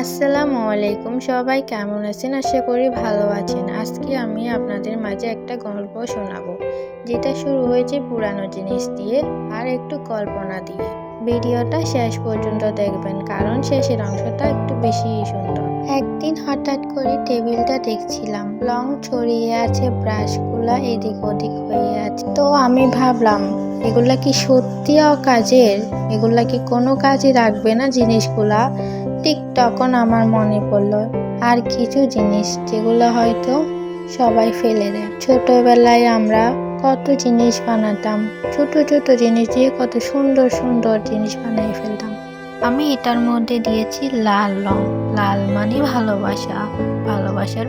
আসসালামু আলাইকুম, সবাই কেমন আছেন? আশা করি ভালো আছেন। আজকে আমি আপনাদের মাঝে একটা গল্প শোনাবো, যেটা শুরু হয়েছে পুরানো জিনিস দিয়ে আর একটু কল্পনা দিয়ে। ভিডিওটা শেষ পর্যন্ত দেখবেন, কারণ শেষের অংশটা একটু বেশি সুন্দর। একদিন হঠাৎ করে টেবিলটা দেখছিলাম, রং ছড়িয়ে আছে, ব্রাশগুলা এদিক ওদিক হয়ে আছে। তো আমি ভাবলাম, এগুলা কি সত্যি অকাজের? এগুলা কি কোনো কাজে রাখবে না জিনিসগুলা? ঠিক তখন আমার মনে পড়লো আর কিছু জিনিস, যেগুলো হয়তো সবাই ফেলে দেয়। ছোটবেলায় আমরা কত জিনিস বানাতাম, ছোট ছোট জিনিস দিয়ে কত সুন্দর সুন্দর জিনিস বানিয়ে ফেলতাম। আমি এটার মধ্যে দিয়েছি লাল রং। লাল মানে ভালোবাসা, ভালোবাসার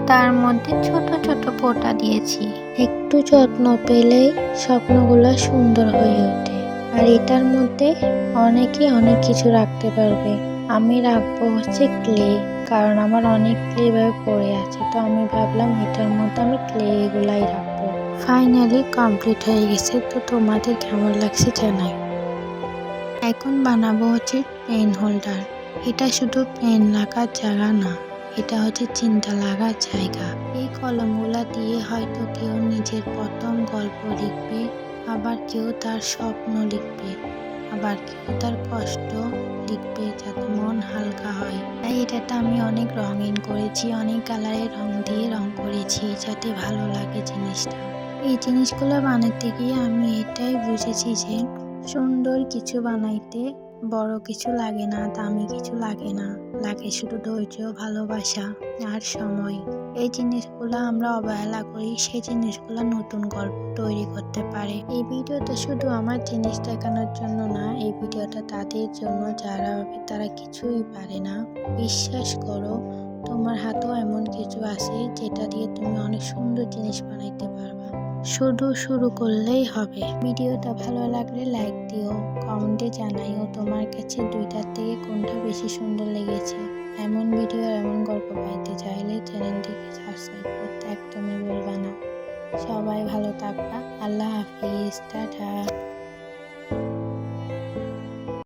তার মধ্যে ছোট ছোট ফোঁটা দিয়েছি। একটু যত্ন পেলেই স্বপ্নগুলো সুন্দর হয়ে ওঠে। আর এটার মধ্যে অনেকে অনেক কিছু রাখতে পারবে। আমি রাখবো হচ্ছে ক্লে, কারণ আমার অনেক ক্লে ভাবে পড়ে আছে। তো আমি ভাবলাম এটার মধ্যে আমি ক্লে এগুলাই রাখবো। ফাইনালি কমপ্লিট হয়ে গেছে। তো তোমাদের কেমন লাগছে জানাই। এখন বানাবো হচ্ছে পেন হোল্ডার। এটা শুধু পেন লাগার জায়গা না, এটা হচ্ছে চিন্তা লাগার জায়গা। এই কলমগুলা দিয়ে হয়তো কেউ নিজের প্রথম গল্প লিখবে, আবার কেউ তার স্বপ্ন লিখবে, আবার কেউ তার কষ্ট লিখবে, যাতে মন হালকা হয়। তাই এটাতে আমি অনেক রঙিন করেছি, অনেক কালারের রং দিয়ে রং করেছি, যাতে ভালো লাগে জিনিসটা। এই জিনিসগুলো বানাতে গিয়ে আমি এটাই বুঝেছি যে সুন্দর কিছু বানাইতে বড় কিছু লাগে না, দামি কিছু লাগে না, লাগে শুধু ধৈর্য, ভালোবাসা আর সময়। এই জিনিসগুলো আমরা অবহেলা করি, সেই জিনিসগুলো নতুন গল্প তৈরি করতে পারে। এই ভিডিওটা শুধু আমার জিনিস দেখানোর জন্য না, এই ভিডিওটা তাদের জন্য যারা তারা কিছুই পারে না। বিশ্বাস করো, তোমার হাতেও এমন কিছু আছে যেটা দিয়ে তুমি অনেক সুন্দর জিনিস বানাইতে পারবা। শুধু শুরু করলেই হবে। ভিডিওটা ভালো লাগলে লাইক দিও, কমেন্টে জানাইও তোমার কাছে দুইটার থেকে কোনটা বেশি সুন্দর লেগেছে। এমন ভিডিও, এমন গল্প পাইতে চাইলে চ্যানেলটিকে সাবস্ক্রাইব করতে একদমই ভুলবা না। সবাই ভালো থাকবা। আল্লাহ হাফিজ, টাটা।